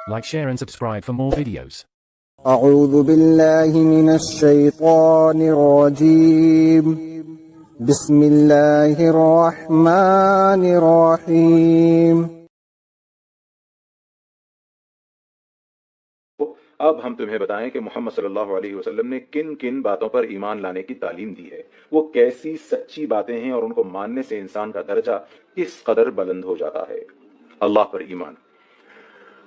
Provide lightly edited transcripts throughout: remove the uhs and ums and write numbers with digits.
Like, share and subscribe for more videos. أعوذ بالله من الشيطان الرجيم بسم الله الرحمن الرحيم اب ہم تمہیں بتائیں کہ محمد صلی اللہ علیہ وسلم نے کن کن باتوں پر ایمان لانے کی تعلیم دی ہے، وہ کیسی سچی باتیں ہیں اور ان کو ماننے سے انسان کا درجہ کس قدر بلند ہو جاتا ہے۔ اللہ پر ایمان۔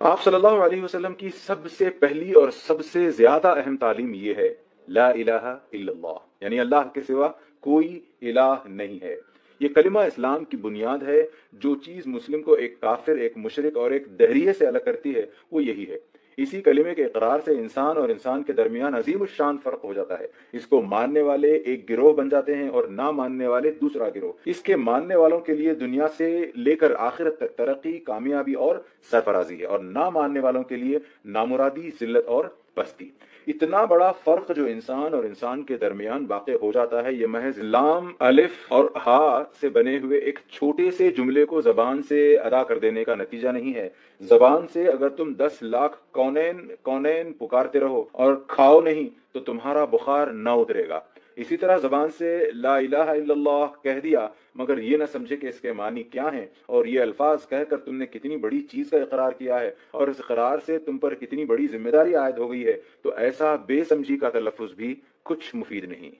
آپ صلی اللہ علیہ وسلم کی سب سے پہلی اور سب سے زیادہ اہم تعلیم یہ ہے، لا الہ الا اللہ، یعنی اللہ کے سوا کوئی الہ نہیں ہے۔ یہ کلمہ اسلام کی بنیاد ہے۔ جو چیز مسلم کو ایک کافر، ایک مشرک اور ایک دہریے سے الگ کرتی ہے وہ یہی ہے۔ اسی کلمے کے اقرار سے انسان اور انسان کے درمیان عظیم الشان فرق ہو جاتا ہے۔ اس کو ماننے والے ایک گروہ بن جاتے ہیں اور نہ ماننے والے دوسرا گروہ۔ اس کے ماننے والوں کے لیے دنیا سے لے کر آخرت تک ترقی، کامیابی اور سرفرازی ہے، اور نہ ماننے والوں کے لیے نامرادی، ذلت اور پستی۔ اتنا بڑا فرق جو انسان اور انسان کے درمیان واقع ہو جاتا ہے، یہ محض لام، الف اور ہا سے بنے ہوئے ایک چھوٹے سے جملے کو زبان سے ادا کر دینے کا نتیجہ نہیں ہے۔ زبان سے اگر تم 10 لاکھ کونین کونین پکارتے رہو اور کھاؤ نہیں تو تمہارا بخار نہ اترے گا۔ اسی طرح زبان سے لا الہ الا اللہ کہہ دیا مگر یہ نہ سمجھے کہ اس کے معنی کیا ہیں، اور یہ الفاظ کہہ کر تم نے کتنی بڑی چیز کا اقرار کیا ہے اور اس اقرار سے تم پر کتنی بڑی ذمہ داری عائد ہو گئی ہے، تو ایسا بے سمجھی کا تلفظ بھی کچھ مفید نہیں۔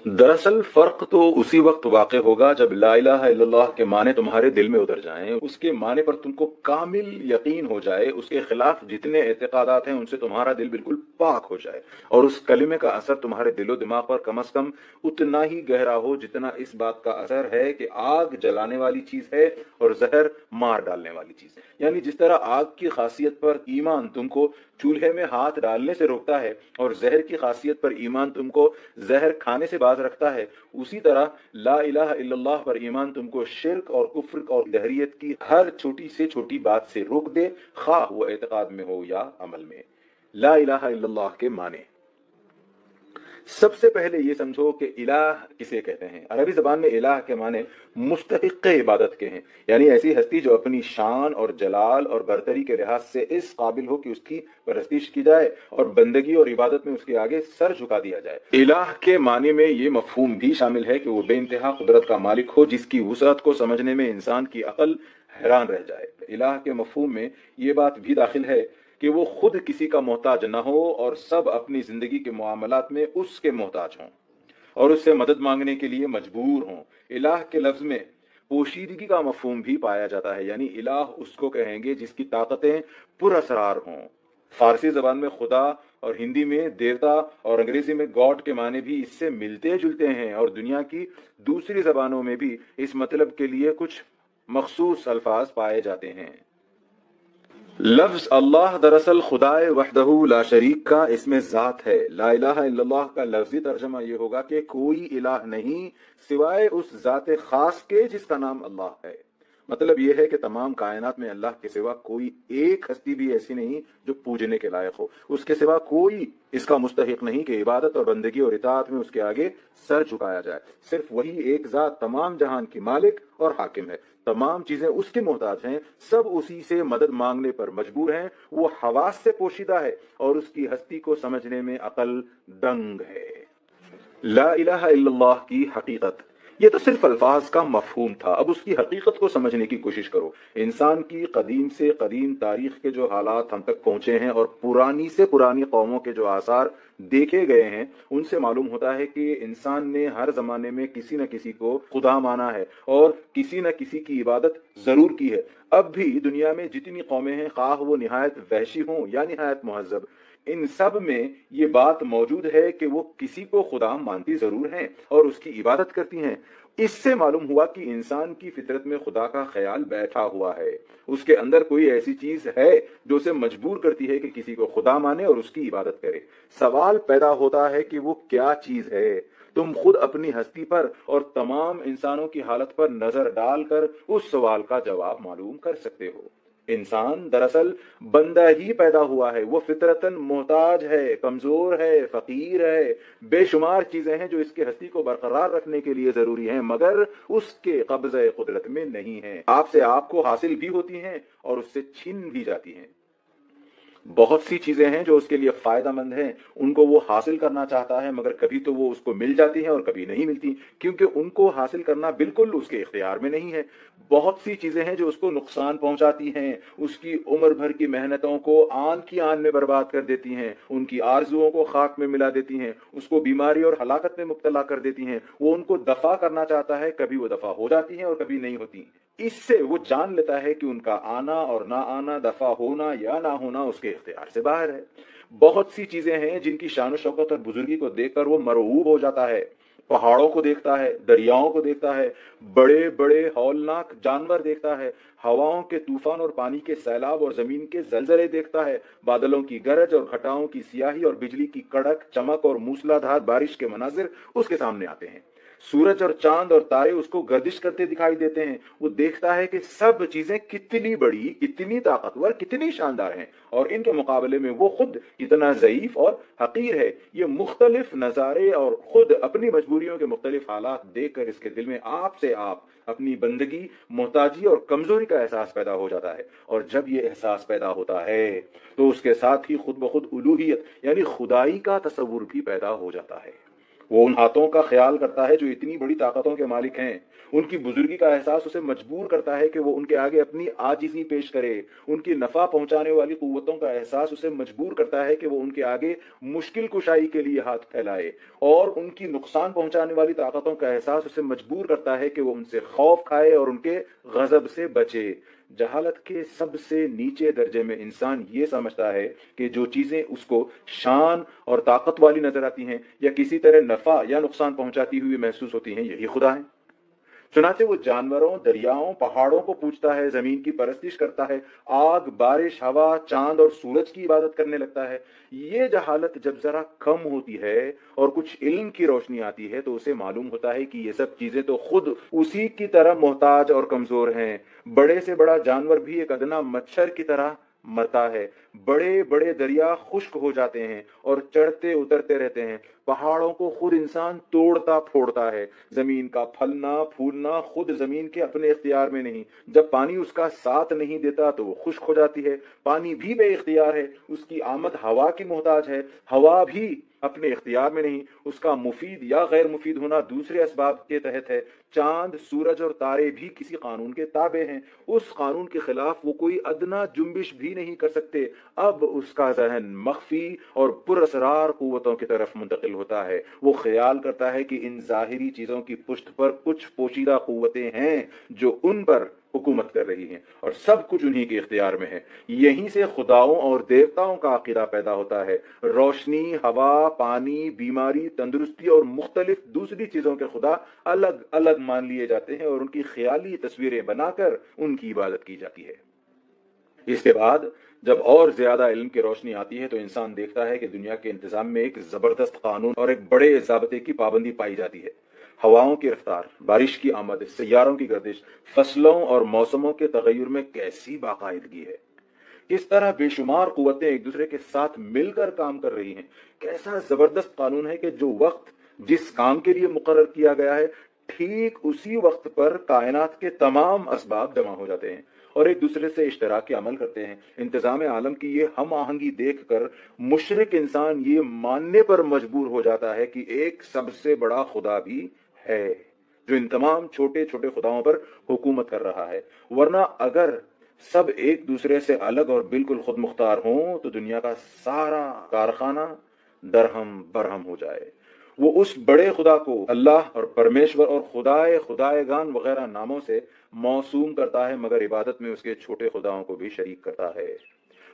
دراصل فرق تو اسی وقت واقع ہوگا جب لا الہ الا اللہ کے معنی تمہارے دل میں اتر جائیں، اس کے معنی پر تم کو کامل یقین ہو جائے، اس کے خلاف جتنے اعتقادات ہیں ان سے تمہارا دل بالکل پاک ہو جائے، اور اس کلمے کا اثر تمہارے دل و دماغ پر کم از کم اتنا ہی گہرا ہو جتنا اس بات کا اثر ہے کہ آگ جلانے والی چیز ہے اور زہر مار ڈالنے والی چیز ہے۔ یعنی جس طرح آگ کی خاصیت پر ایمان تم کو چولہے میں ہاتھ ڈالنے سے روکتا ہے اور زہر کی خاصیت پر ایمان تم کو زہر کھانے سے باز رکھتا ہے، اسی طرح لا الہ الا اللہ پر ایمان تم کو شرک اور کفر اور دہریت کی ہر چھوٹی سے چھوٹی بات سے روک دے، خواہ وہ اعتقاد میں ہو یا عمل میں۔ لا الہ الا اللہ کے معنی، سب سے پہلے یہ سمجھو کہ الہ کسے کہتے ہیں۔ عربی زبان میں الہ کے معنی مستحق عبادت کے ہیں، یعنی ایسی ہستی جو اپنی شان اور جلال اور برتری کے لحاظ سے اس قابل ہو کہ اس کی پرستش کی جائے اور بندگی اور عبادت میں اس کے آگے سر جھکا دیا جائے۔ الہ کے معنی میں یہ مفہوم بھی شامل ہے کہ وہ بے انتہا قدرت کا مالک ہو جس کی وسعت کو سمجھنے میں انسان کی عقل حیران رہ جائے۔ الہ کے مفہوم میں یہ بات بھی داخل ہے کہ وہ خود کسی کا محتاج نہ ہو اور سب اپنی زندگی کے معاملات میں اس کے محتاج ہوں اور اس سے مدد مانگنے کے لیے مجبور ہوں۔ الہ کے لفظ میں پوشیدگی کا مفہوم بھی پایا جاتا ہے، یعنی الہ اس کو کہیں گے جس کی طاقتیں پر اسرار ہوں۔ فارسی زبان میں خدا اور ہندی میں دیوتا اور انگریزی میں گاڈ کے معنی بھی اس سے ملتے جلتے ہیں، اور دنیا کی دوسری زبانوں میں بھی اس مطلب کے لیے کچھ مخصوص الفاظ پائے جاتے ہیں۔ لفظ اللہ دراصل خدائے وحدہ لا شریک کا اسم ذات ہے۔ لا الہ الا اللہ کا لفظی ترجمہ یہ ہوگا کہ کوئی الہ نہیں سوائے اس ذات خاص کے جس کا نام اللہ ہے۔ مطلب یہ ہے کہ تمام کائنات میں اللہ کے سوا کوئی ایک ہستی بھی ایسی نہیں جو پوجنے کے لائق ہو، اس کے سوا کوئی اس کا مستحق نہیں کہ عبادت اور بندگی اور اطاعت میں اس کے آگے سر جھکایا جائے۔ صرف وہی ایک ذات تمام جہان کی مالک اور حاکم ہے، تمام چیزیں اس کے محتاج ہیں، سب اسی سے مدد مانگنے پر مجبور ہیں، وہ حواس سے پوشیدہ ہے اور اس کی ہستی کو سمجھنے میں عقل دنگ ہے۔ لا الہ الا اللہ کی حقیقت، یہ تو صرف الفاظ کا مفہوم تھا، اب اس کی حقیقت کو سمجھنے کی کوشش کرو۔ انسان کی قدیم سے قدیم تاریخ کے جو حالات ہم تک پہنچے ہیں اور پرانی سے پرانی قوموں کے جو آثار دیکھے گئے ہیں، ان سے معلوم ہوتا ہے کہ انسان نے ہر زمانے میں کسی نہ کسی کو خدا مانا ہے اور کسی نہ کسی کی عبادت ضرور کی ہے۔ اب بھی دنیا میں جتنی قومیں ہیں، خواہ وہ نہایت وحشی ہوں یا نہایت مہذب، ان سب میں یہ بات موجود ہے کہ وہ کسی کو خدا مانتی ضرور ہیں اور اس کی عبادت کرتی ہیں۔ اس سے معلوم ہوا کہ انسان کی فطرت میں خدا کا خیال بیٹھا ہوا ہے، اس کے اندر کوئی ایسی چیز ہے جو اسے مجبور کرتی ہے کہ کسی کو خدا مانے اور اس کی عبادت کرے۔ سوال پیدا ہوتا ہے کہ وہ کیا چیز ہے؟ تم خود اپنی ہستی پر اور تمام انسانوں کی حالت پر نظر ڈال کر اس سوال کا جواب معلوم کر سکتے ہو۔ انسان دراصل بندہ ہی پیدا ہوا ہے، وہ فطرتاً محتاج ہے، کمزور ہے، فقیر ہے، بے شمار چیزیں ہیں جو اس کے ہستی کو برقرار رکھنے کے لیے ضروری ہیں مگر اس کے قبضہ قدرت میں نہیں ہیں۔ آپ سے آپ کو حاصل بھی ہوتی ہیں اور اس سے چھن بھی جاتی ہیں۔ بہت سی چیزیں ہیں جو اس کے لیے فائدہ مند ہیں، ان کو وہ حاصل کرنا چاہتا ہے، مگر کبھی تو وہ اس کو مل جاتی ہیں اور کبھی نہیں ملتی، کیونکہ ان کو حاصل کرنا بالکل اس کے اختیار میں نہیں ہے۔ بہت سی چیزیں ہیں جو اس کو نقصان پہنچاتی ہیں، اس کی عمر بھر کی محنتوں کو آن کی آن میں برباد کر دیتی ہیں، ان کی آرزوؤں کو خاک میں ملا دیتی ہیں، اس کو بیماری اور ہلاکت میں مبتلا کر دیتی ہیں۔ وہ ان کو دفع کرنا چاہتا ہے، کبھی وہ دفع ہو جاتی ہیں اور کبھی نہیں ہوتی۔ اس سے وہ جان لیتا ہے کہ ان کا آنا اور نہ آنا، دفع ہونا یا نہ ہونا اس کے اختیار سے باہر ہے۔ بہت سی چیزیں ہیں جن کی شان و شوکت اور بزرگی کو دیکھ کر وہ مرعوب ہو جاتا ہے۔ پہاڑوں کو دیکھتا ہے، دریاؤں کو دیکھتا ہے، بڑے بڑے ہولناک جانور دیکھتا ہے، ہواؤں کے طوفان اور پانی کے سیلاب اور زمین کے زلزلے دیکھتا ہے، بادلوں کی گرج اور گھٹاؤں کی سیاہی اور بجلی کی کڑک چمک اور موسلادھار بارش کے مناظر اس کے سامنے آتے ہیں۔ سورج اور چاند اور تارے اس کو گردش کرتے دکھائی دیتے ہیں۔ وہ دیکھتا ہے کہ سب چیزیں کتنی بڑی، کتنی طاقتور، کتنی شاندار ہیں، اور ان کے مقابلے میں وہ خود کتنا ضعیف اور حقیر ہے۔ یہ مختلف نظارے اور خود اپنی مجبوریوں کے مختلف حالات دیکھ کر اس کے دل میں آپ سے آپ اپنی بندگی، محتاجی اور کمزوری کا احساس پیدا ہو جاتا ہے، اور جب یہ احساس پیدا ہوتا ہے تو اس کے ساتھ ہی خود بخود الوہیت یعنی خدائی کا تصور بھی پیدا ہو جاتا ہے۔ وہ ان ہاتھوں کا خیال کرتا ہے جو اتنی بڑی طاقتوں کے مالک ہیں۔ ان کی بزرگی کا احساس اسے مجبور کرتا ہے کہ وہ ان کے آگے اپنی عاجزی پیش کرے۔ ان کی نفع پہنچانے والی قوتوں کا احساس اسے مجبور کرتا ہے کہ وہ ان کے آگے مشکل کشائی کے لیے ہاتھ پھیلائے، اور ان کی نقصان پہنچانے والی طاقتوں کا احساس اسے مجبور کرتا ہے کہ وہ ان سے خوف کھائے اور ان کے غضب سے بچے۔ جہالت کے سب سے نیچے درجے میں انسان یہ سمجھتا ہے کہ جو چیزیں اس کو شان اور طاقت والی نظر آتی ہیں یا کسی طرح نفع یا نقصان پہنچاتی ہوئی محسوس ہوتی ہیں، یہی خدا ہے۔ چنانچہ وہ جانوروں، دریاؤں، پہاڑوں کو پوجتا ہے، زمین کی پرستش کرتا ہے، آگ، بارش، ہوا، چاند اور سورج کی عبادت کرنے لگتا ہے۔ یہ جہالت جب ذرا کم ہوتی ہے اور کچھ علم کی روشنی آتی ہے تو اسے معلوم ہوتا ہے کہ یہ سب چیزیں تو خود اسی کی طرح محتاج اور کمزور ہیں۔ بڑے سے بڑا جانور بھی ایک ادنا مچھر کی طرح مرتا ہے، بڑے بڑے دریا خشک ہو جاتے ہیں اور چڑھتے اترتے رہتے ہیں، پہاڑوں کو خود انسان توڑتا پھوڑتا ہے، زمین کا پھلنا پھولنا خود زمین کے اپنے اختیار میں نہیں، جب پانی اس کا ساتھ نہیں دیتا تو وہ خشک ہو جاتی ہے، پانی بھی بے اختیار ہے، اس کی آمد ہوا کی محتاج ہے، ہوا بھی اپنے اختیار میں نہیں، اس کا مفید یا غیر مفید ہونا دوسرے اسباب کے تحت ہے، چاند، سورج اور تارے بھی کسی قانون کے تابع ہیں، اس قانون کے خلاف وہ کوئی ادنا جنبش بھی نہیں کر سکتے۔ اب اس کا ذہن مخفی اور پراسرار قوتوں کی طرف منتقل ہوتا ہے۔ وہ خیال کرتا ہے کہ ان ظاہری چیزوں کی پشت پر کچھ پوشیدہ قوتیں ہیں جو ان پر حکومت کر رہی ہیں، اور سب کچھ انہی کے اختیار میں ہے۔ یہیں سے خداؤں اور دیوتاؤں کا عقیدہ پیدا ہوتا ہے۔ روشنی، ہوا، پانی، بیماری، تندرستی اور مختلف دوسری چیزوں کے خدا الگ الگ مان لیے جاتے ہیں اور ان کی خیالی تصویریں بنا کر ان کی عبادت کی جاتی ہے۔ اس کے بعد جب اور زیادہ علم کی روشنی آتی ہے تو انسان دیکھتا ہے کہ دنیا کے انتظام میں ایک زبردست قانون اور ایک بڑے ضابطے کی پابندی پائی جاتی ہے۔ ہواؤں کی رفتار، بارش کی آمد، سیاروں کی گردش، فصلوں اور موسموں کے تغیر میں کیسی باقاعدگی ہے، کس طرح بے شمار قوتیں ایک دوسرے کے ساتھ مل کر کام کر رہی ہیں۔ کیسا زبردست قانون ہے کہ جو وقت جس کام کے لیے مقرر کیا گیا ہے، ٹھیک اسی وقت پر کائنات کے تمام اسباب جمع ہو جاتے ہیں اور ایک دوسرے سے اشتراک عمل کرتے ہیں۔ انتظام عالم کی یہ ہم آہنگی دیکھ کر مشرک انسان یہ ماننے پر مجبور ہو جاتا ہے کہ ایک سب سے بڑا خدا بھی ہے جو ان تمام چھوٹے چھوٹے خداؤں پر حکومت کر رہا ہے، ورنہ اگر سب ایک دوسرے سے الگ اور بالکل خود مختار ہوں تو دنیا کا سارا کارخانہ درہم برہم ہو جائے۔ وہ اس بڑے خدا کو اللہ اور پرمیشور اور خدائے گان وغیرہ ناموں سے موسوم کرتا ہے، مگر عبادت میں اس کے چھوٹے خداؤں کو بھی شریک کرتا ہے۔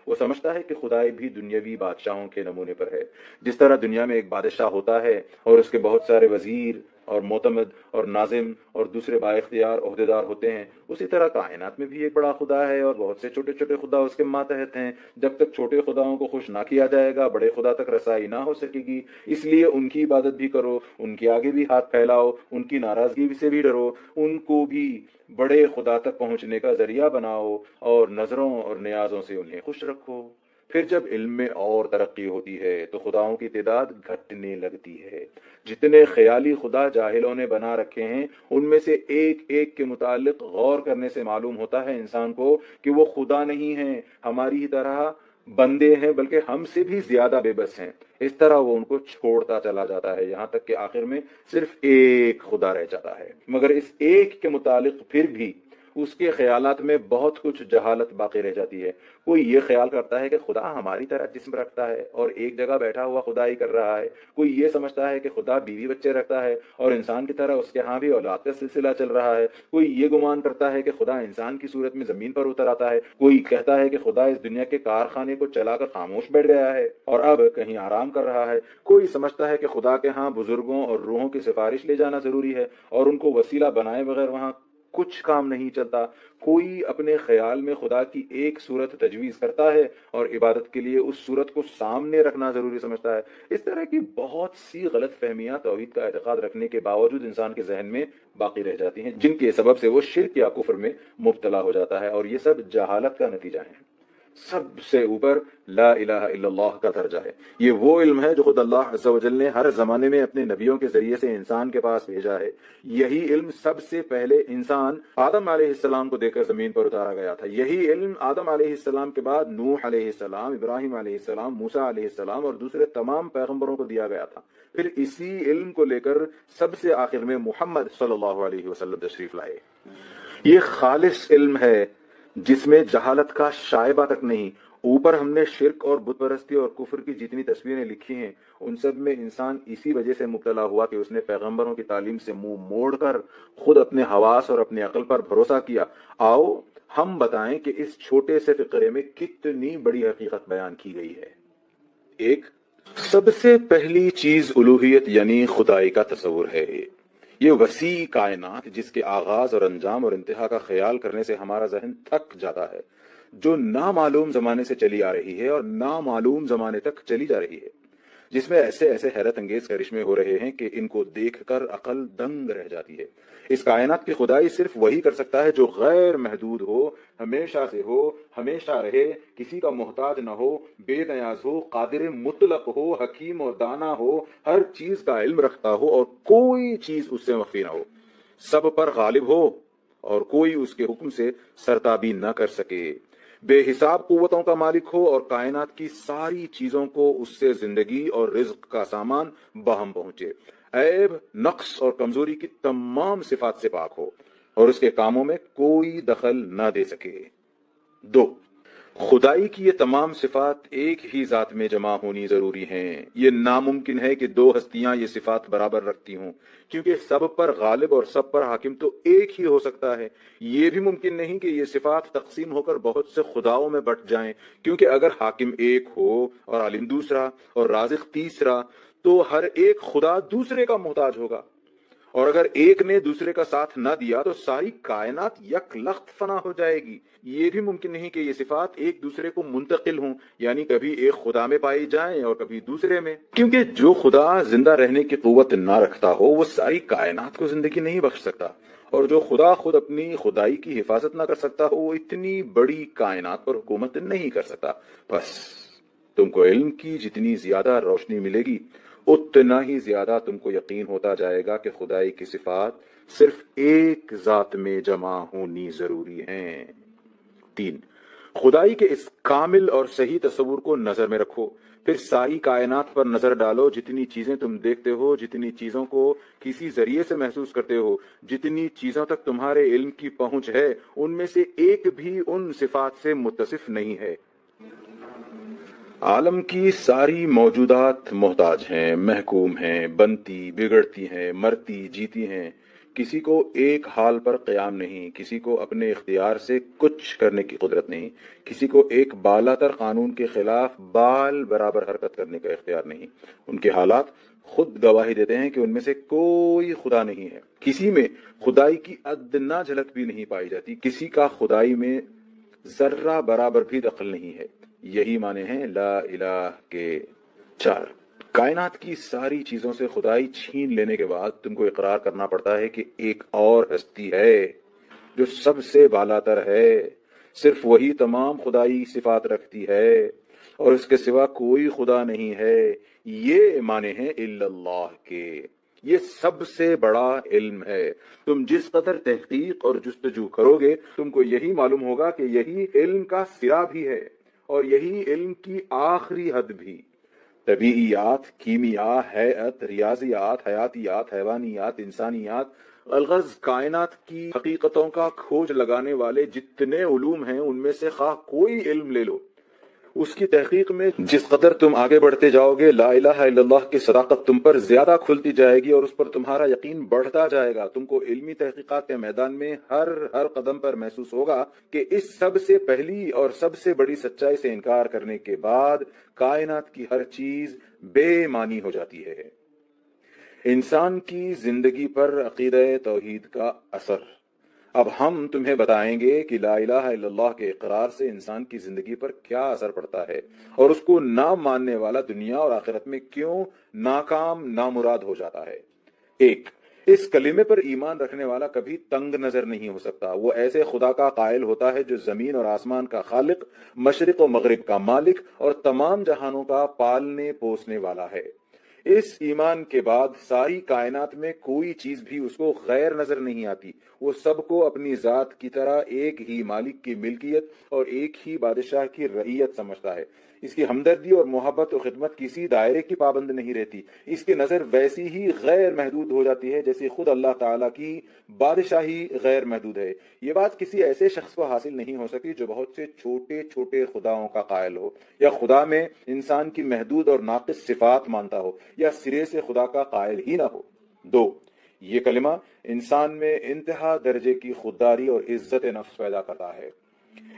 وہ سمجھتا ہے کہ خدائی بھی دنیاوی بادشاہوں کے نمونے پر ہے۔ جس طرح دنیا میں ایک بادشاہ ہوتا ہے اور اس کے بہت سارے وزیر اور معتمد اور ناظم اور دوسرے با اختیار عہدیدار ہوتے ہیں، اسی طرح کائنات میں بھی ایک بڑا خدا ہے اور بہت سے چھوٹے چھوٹے خدا اس کے ماتحت ہیں۔ جب تک چھوٹے خداؤں کو خوش نہ کیا جائے گا، بڑے خدا تک رسائی نہ ہو سکے گی، اس لیے ان کی عبادت بھی کرو، ان کے آگے بھی ہاتھ پھیلاؤ، ان کی ناراضگی سے بھی ڈرو، ان کو بھی بڑے خدا تک پہنچنے کا ذریعہ بناؤ اور نظروں اور نیازوں سے انہیں خوش رکھو۔ پھر جب علم میں اور ترقی ہوتی ہے تو خداؤں کی تعداد گھٹنے لگتی ہے۔ جتنے خیالی خدا جاہلوں نے بنا رکھے ہیں ان میں سے ایک ایک کے متعلق غور کرنے سے معلوم ہوتا ہے انسان کو کہ وہ خدا نہیں ہیں، ہماری ہی طرح بندے ہیں بلکہ ہم سے بھی زیادہ بے بس ہیں، اس طرح وہ ان کو چھوڑتا چلا جاتا ہے، یہاں تک کہ آخر میں صرف ایک خدا رہ جاتا ہے۔ مگر اس ایک کے متعلق پھر بھی اس کے خیالات میں بہت کچھ جہالت باقی رہ جاتی ہے۔ کوئی یہ خیال کرتا ہے کہ خدا ہماری طرح جسم رکھتا ہے اور ایک جگہ بیٹھا ہوا خدائی کر رہا ہے، کوئی یہ سمجھتا ہے کہ خدا بیوی بچے رکھتا ہے اور انسان کی طرح اس کے ہاں بھی اولاد کا سلسلہ چل رہا ہے، کوئی یہ گمان کرتا ہے کہ خدا انسان کی صورت میں زمین پر اتر آتا ہے، کوئی کہتا ہے کہ خدا اس دنیا کے کارخانے کو چلا کر خاموش بیٹھ گیا ہے اور اب کہیں آرام کر رہا ہے، کوئی سمجھتا ہے کہ خدا کے ہاں بزرگوں اور روحوں کی سفارش لے جانا ضروری ہے اور ان کو وسیلہ بنائے بغیر وہاں کچھ کام نہیں چلتا، کوئی اپنے خیال میں خدا کی ایک صورت تجویز کرتا ہے اور عبادت کے لیے اس صورت کو سامنے رکھنا ضروری سمجھتا ہے۔ اس طرح کی بہت سی غلط فہمیاں توحید کا اعتقاد رکھنے کے باوجود انسان کے ذہن میں باقی رہ جاتی ہیں، جن کے سبب سے وہ شرک یا کفر میں مبتلا ہو جاتا ہے، اور یہ سب جہالت کا نتیجہ ہے۔ سب سے اوپر لا الہ الا اللہ کا درجہ ہے، یہ وہ علم ہے جو خود اللہ عز و جل نے ہر زمانے میں اپنے نبیوں کے ذریعے سے انسان کے پاس بھیجا ہے۔ یہی علم سب سے پہلے انسان آدم علیہ السلام کو دے کر زمین پر اتارا گیا تھا، یہی علم آدم علیہ السلام کے بعد نوح علیہ السلام، ابراہیم علیہ السلام، موسیٰ علیہ السلام اور دوسرے تمام پیغمبروں کو دیا گیا تھا۔ پھر اسی علم کو لے کر سب سے آخر میں محمد صلی اللہ علیہ وسلم تشریف لائے۔ یہ خالص علم ہے جس میں جہالت کا شائبہ تک نہیں۔ اوپر ہم نے شرک اور بت پرستی اور کفر کی جتنی تصویریں لکھی ہیں ان سب میں انسان اسی وجہ سے مبتلا ہوا کہ اس نے پیغمبروں کی تعلیم سے منہ موڑ کر خود اپنے حواس اور اپنے عقل پر بھروسہ کیا۔ آؤ ہم بتائیں کہ اس چھوٹے سے فقرے میں کتنی بڑی حقیقت بیان کی گئی ہے۔ ایک، سب سے پہلی چیز الوہیت یعنی خدائی کا تصور ہے۔ یہ وسیع کائنات جس کے آغاز اور انجام اور انتہا کا خیال کرنے سے ہمارا ذہن تھک جاتا ہے، جو نامعلوم زمانے سے چلی آ رہی ہے اور نامعلوم زمانے تک چلی جا رہی ہے، جس میں ایسے ایسے حیرت انگیز کرشمے ہو رہے ہیں کہ ان کو دیکھ کر عقل دنگ رہ جاتی ہے۔ اس کائنات کی خدائی صرف وہی کر سکتا ہے جو غیر محدود ہو، ہمیشہ سے ہو، ہمیشہ رہے، کسی کا محتاج نہ ہو، بے نیاز ہو، قادر مطلق ہو، حکیم اور دانا ہو، ہر چیز کا علم رکھتا ہو اور کوئی چیز اس سے مخفی نہ ہو، سب پر غالب ہو اور کوئی اس کے حکم سے سرتابی نہ کر سکے، بے حساب قوتوں کا مالک ہو اور کائنات کی ساری چیزوں کو اس سے زندگی اور رزق کا سامان باہم پہنچے، عیب، نقص اور کمزوری کی تمام صفات سے پاک ہو اور اس کے کاموں میں کوئی دخل نہ دے سکے۔ دو، خدائی کی یہ تمام صفات ایک ہی ذات میں جمع ہونی ضروری ہیں۔ یہ ناممکن ہے کہ دو ہستیاں یہ صفات برابر رکھتی ہوں، کیونکہ سب پر غالب اور سب پر حاکم تو ایک ہی ہو سکتا ہے۔ یہ بھی ممکن نہیں کہ یہ صفات تقسیم ہو کر بہت سے خداؤں میں بٹ جائیں، کیونکہ اگر حاکم ایک ہو اور عالم دوسرا اور رازق تیسرا تو ہر ایک خدا دوسرے کا محتاج ہوگا، اور اگر ایک نے دوسرے کا ساتھ نہ دیا تو ساری کائنات یک لخت فنا ہو جائے گی۔ یہ بھی ممکن نہیں کہ یہ صفات ایک دوسرے کو منتقل ہوں، یعنی کبھی ایک خدا میں پائی جائیں اور کبھی دوسرے میں، کیونکہ جو خدا زندہ رہنے کی قوت نہ رکھتا ہو وہ ساری کائنات کو زندگی نہیں بخش سکتا، اور جو خدا خود اپنی خدائی کی حفاظت نہ کر سکتا ہو وہ اتنی بڑی کائنات پر حکومت نہیں کر سکتا۔ بس تم کو علم کی جتنی زیادہ روشنی ملے گی اتنا ہی زیادہ تم کو یقین ہوتا جائے گا کہ خدائی کی صفات صرف ایک ذات میں جمع ہونی ضروری ہیں۔ تین، خدائی کے اس کامل اور صحیح تصور کو نظر میں رکھو، پھر ساری کائنات پر نظر ڈالو، جتنی چیزیں تم دیکھتے ہو، جتنی چیزوں کو کسی ذریعے سے محسوس کرتے ہو، جتنی چیزوں تک تمہارے علم کی پہنچ ہے، ان میں سے ایک بھی ان صفات سے متصف نہیں ہے۔ عالم کی ساری موجودات محتاج ہیں، محکوم ہیں، بنتی، بگڑتی ہیں، مرتی، جیتی ہیں، کسی کو ایک حال پر قیام نہیں، کسی کو اپنے اختیار سے کچھ کرنے کی قدرت نہیں، کسی کو ایک بالا تر قانون کے خلاف بال برابر حرکت کرنے کا اختیار نہیں۔ ان کے حالات خود گواہی دیتے ہیں کہ ان میں سے کوئی خدا نہیں ہے، کسی میں خدائی کی ادنا جھلک بھی نہیں پائی جاتی، کسی کا خدائی میں ذرہ برابر بھی دخل نہیں ہے۔ یہی معنی ہیں لا الہ کے۔ چار، کائنات کی ساری چیزوں سے خدائی چھین لینے کے بعد تم کو اقرار کرنا پڑتا ہے کہ ایک اور ہستی ہے جو سب سے بالا تر ہے، صرف وہی تمام خدائی صفات رکھتی ہے اور اس کے سوا کوئی خدا نہیں ہے۔ یہ معنی ہیں الا اللہ کے۔ یہ سب سے بڑا علم ہے۔ تم جس قدر تحقیق اور جستجو کرو گے تم کو یہی معلوم ہوگا کہ یہی علم کا سرا بھی ہے، اور یہی علم کی آخری حد بھی۔ طبیعیات، کیمیا، ہیئت، ریاضیات، حیاتیات، حیوانیات، انسانیات، الغرض کائنات کی حقیقتوں کا کھوج لگانے والے جتنے علوم ہیں ان میں سے خواہ کوئی علم لے لو، اس کی تحقیق میں جس قدر تم آگے بڑھتے جاؤ گے، لا الہ الا اللہ کی صداقت تم پر زیادہ کھلتی جائے گی اور اس پر تمہارا یقین بڑھتا جائے گا۔ تم کو علمی تحقیقات کے میدان میں ہر قدم پر محسوس ہوگا کہ اس سب سے پہلی اور سب سے بڑی سچائی سے انکار کرنے کے بعد کائنات کی ہر چیز بے معنی ہو جاتی ہے۔ انسان کی زندگی پر عقیدہ توحید کا اثر۔ اب ہم تمہیں بتائیں گے کہ لا الہ الا اللہ کے اقرار سے انسان کی زندگی پر کیا اثر پڑتا ہے اور اس کو نہ ماننے والا دنیا اور آخرت میں کیوں ناکام نامراد ہو جاتا ہے۔ ایک، اس کلمے پر ایمان رکھنے والا کبھی تنگ نظر نہیں ہو سکتا۔ وہ ایسے خدا کا قائل ہوتا ہے جو زمین اور آسمان کا خالق، مشرق و مغرب کا مالک اور تمام جہانوں کا پالنے پوسنے والا ہے۔ اس ایمان کے بعد ساری کائنات میں کوئی چیز بھی اس کو غیر نظر نہیں آتی۔ وہ سب کو اپنی ذات کی طرح ایک ہی مالک کی ملکیت اور ایک ہی بادشاہ کی رعیت سمجھتا ہے۔ اس کی ہمدردی اور محبت و خدمت کسی دائرے کی پابند نہیں رہتی۔ اس کی نظر ویسی ہی غیر محدود ہو جاتی ہے جیسے خود اللہ تعالیٰ کی بادشاہی غیر محدود ہے۔ یہ بات کسی ایسے شخص کو حاصل نہیں ہو سکی جو بہت سے چھوٹے چھوٹے خداؤں کا قائل ہو، یا خدا میں انسان کی محدود اور ناقص صفات مانتا ہو، یا سرے سے خدا کا قائل ہی نہ ہو۔ دو، یہ کلمہ انسان میں انتہا درجے کی خودداری اور عزت نفس پیدا کرتا ہے۔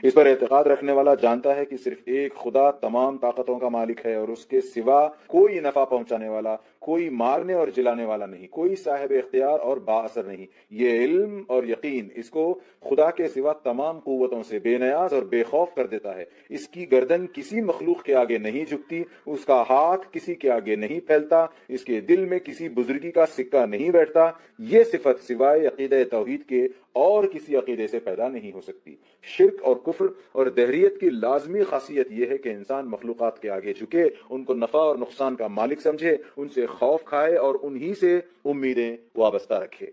اس پر اعتقاد رکھنے والا جانتا ہے کہ صرف ایک خدا تمام طاقتوں کا مالک ہے اور اس کے سوا کوئی نفع پہنچانے والا، کوئی مارنے اور جلانے والا نہیں، کوئی صاحب اختیار اور با اثر نہیں۔ یہ علم اور یقین اس کو خدا کے سوا تمام قوتوں سے بے نیاز اور بے خوف کر دیتا ہے۔ اس کی گردن کسی مخلوق کے آگے نہیں جھکتی، اس کا ہاتھ کسی کے آگے نہیں پھیلتا، اس کے دل میں کسی بزرگی کا سکہ نہیں بیٹھتا۔ یہ صفت سوائے عقیدہ توحید کے اور کسی عقیدے سے پیدا نہیں ہو سکتی۔ شرک اور کفر اور دہریت کی لازمی خاصیت یہ ہے کہ انسان مخلوقات کے آگے جھکے، ان کو نفع اور نقصان کا مالک سمجھے، ان سے خوف کھائے اور انہی سے امیدیں وابستہ رکھے۔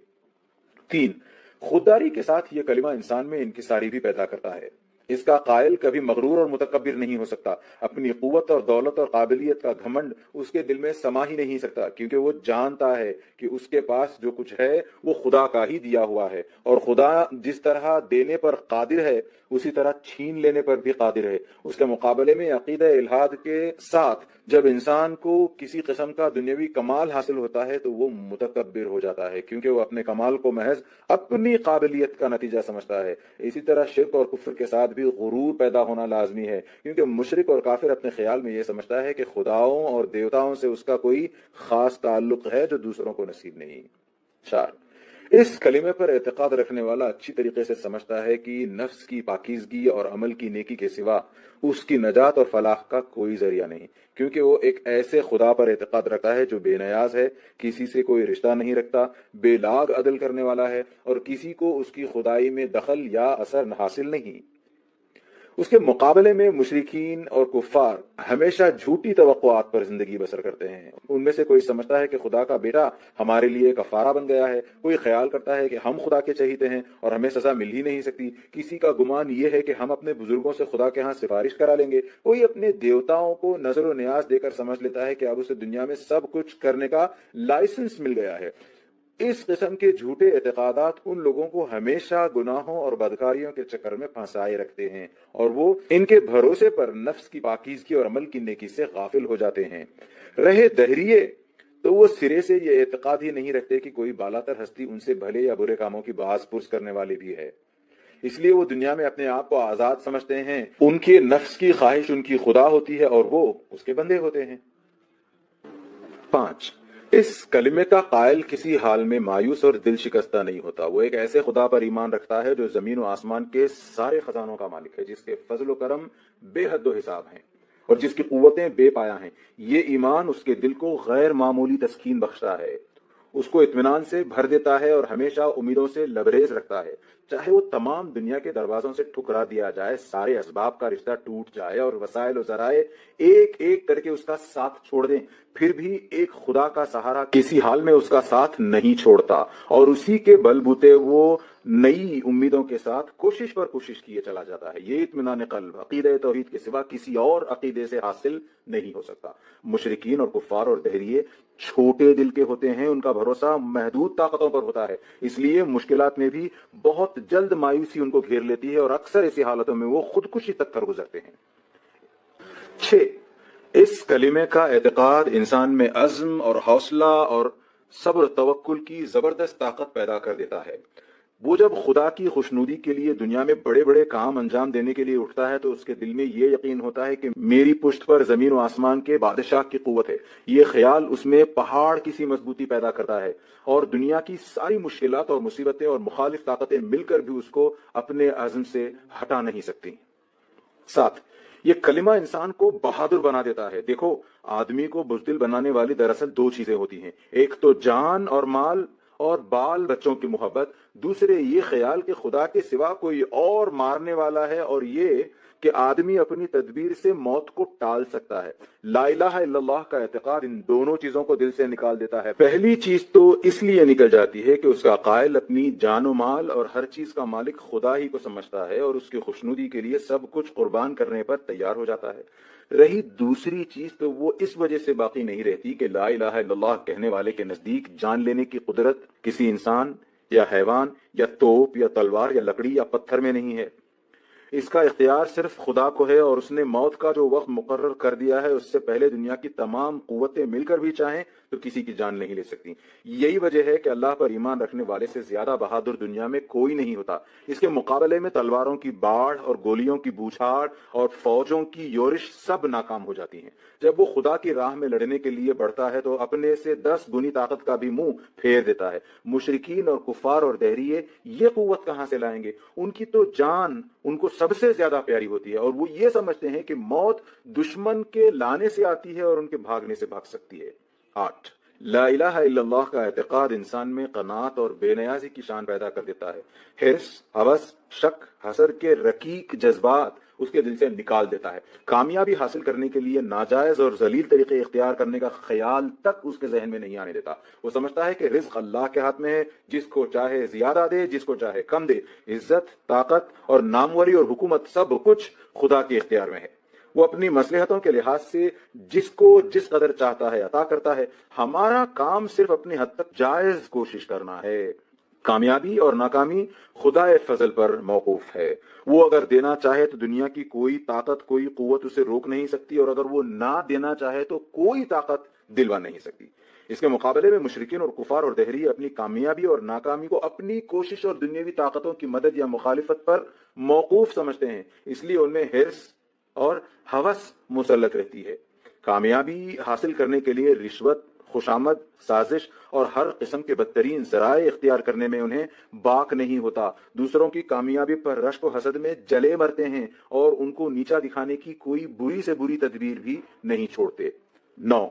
تین، خودداری کے ساتھ یہ کلمہ انسان میں انکساری بھی پیدا کرتا ہے۔ اس کا قائل کبھی مغرور اور متکبر نہیں ہو سکتا۔ اپنی قوت اور دولت اور قابلیت کا گھمنڈ اس کے دل میں سما ہی نہیں سکتا، کیونکہ وہ جانتا ہے کہ اس کے پاس جو کچھ ہے وہ خدا کا ہی دیا ہوا ہے، اور خدا جس طرح دینے پر قادر ہے اسی طرح چھین لینے پر بھی قادر ہے۔ اس کے مقابلے میں عقیدہ الحاد کے ساتھ جب انسان کو کسی قسم کا دنیاوی کمال حاصل ہوتا ہے تو وہ متکبر ہو جاتا ہے، کیونکہ وہ اپنے کمال کو محض اپنی قابلیت کا نتیجہ سمجھتا ہے۔ اسی طرح شرک اور کفر کے ساتھ بھی غرور پیدا ہونا لازمی ہے، کیونکہ مشرک اور کافر اپنے خیال میں یہ سمجھتا ہے کہ خداؤں اور دیوتاؤں سے اس کا کوئی خاص تعلق ہے جو دوسروں کو نصیب نہیں۔ چار، اس کلمے پر اعتقاد رکھنے والا اچھی طریقے سے سمجھتا ہے کہ نفس کی پاکیزگی اور عمل کی نیکی کے سوا اس کی نجات اور فلاح کا کوئی ذریعہ نہیں، کیونکہ وہ ایک ایسے خدا پر اعتقاد رکھتا ہے جو بے نیاز ہے، کسی سے کوئی رشتہ نہیں رکھتا، بے لاگ عدل کرنے والا ہے اور کسی کو اس کی خدائی میں دخل یا اثر حاصل نہیں۔ اس کے مقابلے میں مشرکین اور کفار ہمیشہ جھوٹی توقعات پر زندگی بسر کرتے ہیں۔ ان میں سے کوئی سمجھتا ہے کہ خدا کا بیٹا ہمارے لیے کفارہ بن گیا ہے، کوئی خیال کرتا ہے کہ ہم خدا کے چہیتے ہیں اور ہمیں سزا مل ہی نہیں سکتی، کسی کا گمان یہ ہے کہ ہم اپنے بزرگوں سے خدا کے ہاں سفارش کرا لیں گے، کوئی اپنے دیوتاؤں کو نظر و نیاز دے کر سمجھ لیتا ہے کہ اب اسے دنیا میں سب کچھ کرنے کا لائسنس مل گیا ہے۔ اس قسم کے جھوٹے اعتقادات ان لوگوں کو ہمیشہ گناہوں اور بدکاریوں کے چکر میں پھنسائے رکھتے ہیں اور وہ ان کے بھروسے پر نفس کی پاکیزگی اور عمل کی نیکی سے غافل ہو جاتے ہیں۔ رہے دہریے تو وہ سرے سے یہ اعتقاد ہی نہیں رکھتے کہ کوئی بالاتر ہستی ان سے بھلے یا برے کاموں کی باز پرس کرنے والی بھی ہے، اس لیے وہ دنیا میں اپنے آپ کو آزاد سمجھتے ہیں۔ ان کے نفس کی خواہش ان کی خدا ہوتی ہے اور وہ اس کے بندے ہوتے ہیں۔ 5، اس کلمے کا قائل کسی حال میں مایوس اور دل شکستہ نہیں ہوتا۔ وہ ایک ایسے خدا پر ایمان رکھتا ہے جو زمین و آسمان کے سارے خزانوں کا مالک ہے، جس کے فضل و کرم بے حد و حساب ہیں اور جس کی قوتیں بے پایہ ہیں۔ یہ ایمان اس کے دل کو غیر معمولی تسکین بخشتا ہے، اس کو اطمینان سے بھر دیتا ہے اور ہمیشہ امیدوں سے لبریز رکھتا ہے۔ چاہے وہ تمام دنیا کے دروازوں سے ٹھکرا دیا جائے، سارے اسباب کا رشتہ ٹوٹ جائے اور وسائل و ذرائع ایک ایک کر کے اس کا ساتھ چھوڑ دیں، پھر بھی ایک خدا کا سہارا کسی حال میں اس کا ساتھ نہیں چھوڑتا، اور اسی کے بل بوتے وہ نئی امیدوں کے ساتھ کوشش پر کوشش کیے چلا جاتا ہے۔ یہ اطمینان قلب عقیدہ توحید کے سوا کسی اور عقیدے سے حاصل نہیں ہو سکتا۔ مشرکین اور کفار اور دہریے چھوٹے دل کے ہوتے ہیں، ان کا بھروسہ محدود طاقتوں پر ہوتا ہے، اس لیے مشکلات میں بھی بہت جلد مایوسی ان کو گھیر لیتی ہے اور اکثر ایسی حالتوں میں وہ خودکشی تک کر گزرتے ہیں۔ 6، اس کلمے کا اعتقاد انسان میں عزم اور حوصلہ اور صبر و توکل کی زبردست طاقت پیدا کر دیتا ہے۔ وہ جب خدا کی خوشنودی کے لیے دنیا میں بڑے بڑے کام انجام دینے کے لیے اٹھتا ہے تو اس کے دل میں یہ یقین ہوتا ہے کہ میری پشت پر زمین و آسمان کے بادشاہ کی قوت ہے۔ یہ خیال اس میں پہاڑ کی سی مضبوطی پیدا کرتا ہے اور دنیا کی ساری مشکلات اور مصیبتیں اور مخالف طاقتیں مل کر بھی اس کو اپنے عزم سے ہٹا نہیں سکتی۔ 7، یہ کلمہ انسان کو بہادر بنا دیتا ہے۔ دیکھو، آدمی کو بزدل بنانے والی دراصل دو چیزیں ہوتی ہیں، ایک تو جان اور مال اور بال بچوں کی محبت، دوسرے یہ خیال کہ خدا کے سوا کوئی اور مارنے والا ہے، اور یہ کہ آدمی اپنی تدبیر سے موت کو ٹال سکتا ہے۔ لا الہ الا اللہ کا اعتقاد ان دونوں چیزوں کو دل سے نکال دیتا ہے۔ پہلی چیز تو اس لیے نکل جاتی ہے کہ اس کا قائل اپنی جان و مال اور ہر چیز کا مالک خدا ہی کو سمجھتا ہے اور اس کی خوشنودی کے لیے سب کچھ قربان کرنے پر تیار ہو جاتا ہے۔ رہی دوسری چیز تو وہ اس وجہ سے باقی نہیں رہتی کہ لا الہ الا اللہ کہنے والے کے نزدیک جان لینے کی قدرت کسی انسان یا حیوان یا توپ یا تلوار یا لکڑی یا پتھر میں نہیں ہے۔ اس کا اختیار صرف خدا کو ہے، اور اس نے موت کا جو وقت مقرر کر دیا ہے اس سے پہلے دنیا کی تمام قوتیں مل کر بھی چاہیں تو کسی کی جان نہیں لے سکتی۔ یہی وجہ ہے کہ اللہ پر ایمان رکھنے والے سے زیادہ بہادر دنیا میں کوئی نہیں ہوتا۔ اس کے مقابلے میں تلواروں کی باڑھ اور گولیوں کی بوچھاڑ اور فوجوں کی یورش سب ناکام ہو جاتی ہیں۔ جب وہ خدا کی راہ میں لڑنے کے لیے بڑھتا ہے تو اپنے سے 10 گنی طاقت کا بھی منہ پھیر دیتا ہے۔ مشرکین اور کفار اور دہریے یہ قوت کہاں سے لائیں گے؟ ان کی تو جان ان کو سب سے زیادہ پیاری ہوتی ہے، اور وہ یہ سمجھتے ہیں کہ موت دشمن کے لانے سے آتی ہے اور ان کے بھاگنے سے بھاگ سکتی ہے۔ 8، لا الہ الا اللہ کا اعتقاد انسان میں قناعت اور بے نیازی کی شان پیدا کر دیتا ہے۔ حرص، ہوس، شک، حسد کے رقیق جذبات اس کے دل سے نکال دیتا ہے۔ کامیابی حاصل کرنے کے لیے ناجائز اور ذلیل طریقے اختیار کرنے کا خیال تک اس کے ذہن میں نہیں آنے دیتا۔ وہ سمجھتا ہے کہ رزق اللہ کے ہاتھ میں ہے، جس کو چاہے زیادہ دے، جس کو چاہے کم دے۔ عزت، طاقت اور ناموری اور حکومت سب کچھ خدا کے اختیار میں ہے۔ وہ اپنی مصلحتوں کے لحاظ سے جس کو جس قدر چاہتا ہے عطا کرتا ہے۔ ہمارا کام صرف اپنی حد تک جائز کوشش کرنا ہے۔ کامیابی اور ناکامی خدا فضل پر موقوف ہے۔ وہ اگر دینا چاہے تو دنیا کی کوئی طاقت، کوئی قوت اسے روک نہیں سکتی، اور اگر وہ نہ دینا چاہے تو کوئی طاقت دلوا نہیں سکتی۔ اس کے مقابلے میں مشرکین اور کفار اور دہری اپنی کامیابی اور ناکامی کو اپنی کوشش اور دنیاوی طاقتوں کی مدد یا مخالفت پر موقوف سمجھتے ہیں، اس لیے ان میں حرص اور ہوس مسلط رہتی ہے۔ کامیابی حاصل کرنے کے لیے رشوت، خوشامد، سازش اور ہر قسم کے بدترین ذرائع اختیار کرنے میں انہیں باک نہیں ہوتا۔ دوسروں کی کامیابی پر رشک و حسد میں جلے مرتے ہیں اور ان کو نیچا دکھانے کی کوئی بری سے بری تدبیر بھی نہیں چھوڑتے۔ 9،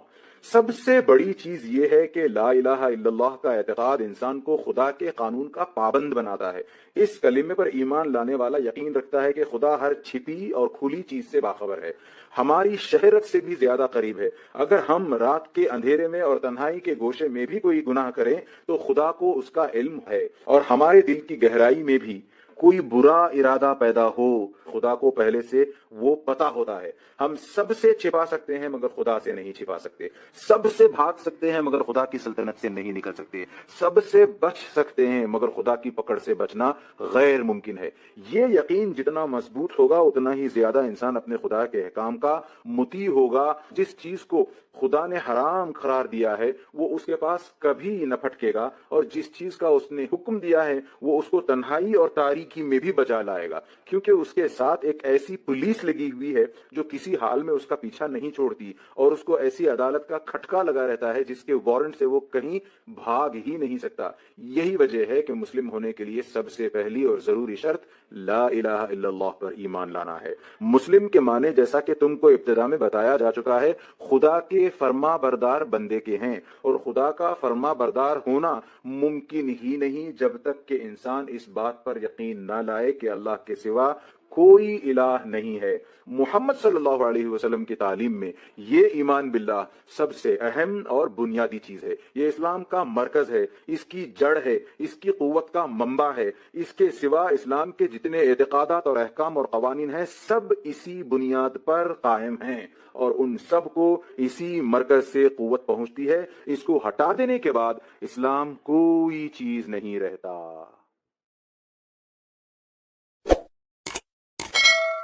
سب سے بڑی چیز یہ ہے کہ لا الہ الا اللہ کا اعتقاد انسان کو خدا کے قانون کا پابند بناتا ہے۔ اس کلمے پر ایمان لانے والا یقین رکھتا ہے کہ خدا ہر چھپی اور کھلی چیز سے باخبر ہے، ہماری شہرت سے بھی زیادہ قریب ہے۔ اگر ہم رات کے اندھیرے میں اور تنہائی کے گوشے میں بھی کوئی گناہ کریں تو خدا کو اس کا علم ہے، اور ہمارے دل کی گہرائی میں بھی کوئی برا ارادہ پیدا ہو خدا کو پہلے سے وہ پتا ہوتا ہے۔ ہم سب سے چھپا سکتے ہیں مگر خدا سے نہیں چھپا سکتے، سب سے بھاگ سکتے ہیں مگر خدا کی سلطنت سے نہیں نکل سکتے، سب سے بچ سکتے ہیں مگر خدا کی پکڑ سے بچنا غیر ممکن ہے۔ یہ یقین جتنا مضبوط ہوگا اتنا ہی زیادہ انسان اپنے خدا کے احکام کا مطیع ہوگا۔ جس چیز کو خدا نے حرام قرار دیا ہے وہ اس کے پاس کبھی نہ پھٹکے گا، اور جس چیز کا اس نے حکم دیا ہے وہ اس کو تنہائی اور تاریکی میں بھی بچا لائے گا، کیونکہ اس کے ساتھ ایک ایسی پولیس لگی ہوئی ہے جو کسی حال میں اس کا پیچھا نہیں چھوڑتی، اور اس کو ایسی عدالت کا کھٹکا لگا رہتا ہے جس کے وارنٹ سے وہ کہیں بھاگ ہی نہیں سکتا۔ یہی وجہ ہے کہ مسلم ہونے کے لیے سب سے پہلی اور ضروری شرط لا الہ الا اللہ پر ایمان لانا ہے۔ مسلم کے معنی جیسا کہ تم کو ابتدا میں بتایا جا چکا ہے، خدا کے فرما بردار بندے کے ہیں، اور خدا کا فرما بردار ہونا ممکن ہی نہیں جب تک کہ انسان اس بات پر یقین نہ لائے کہ اللہ کے سوا کوئی الہ نہیں ہے۔ محمد صلی اللہ علیہ وسلم کی تعلیم میں یہ ایمان باللہ سب سے اہم اور بنیادی چیز ہے۔ یہ اسلام کا مرکز ہے، اس کی جڑ ہے، اس کی قوت کا منبع ہے۔ اس کے سوا اسلام کے جتنے اعتقادات اور احکام اور قوانین ہیں سب اسی بنیاد پر قائم ہیں، اور ان سب کو اسی مرکز سے قوت پہنچتی ہے۔ اس کو ہٹا دینے کے بعد اسلام کوئی چیز نہیں رہتا۔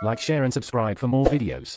Like, share and subscribe for more videos.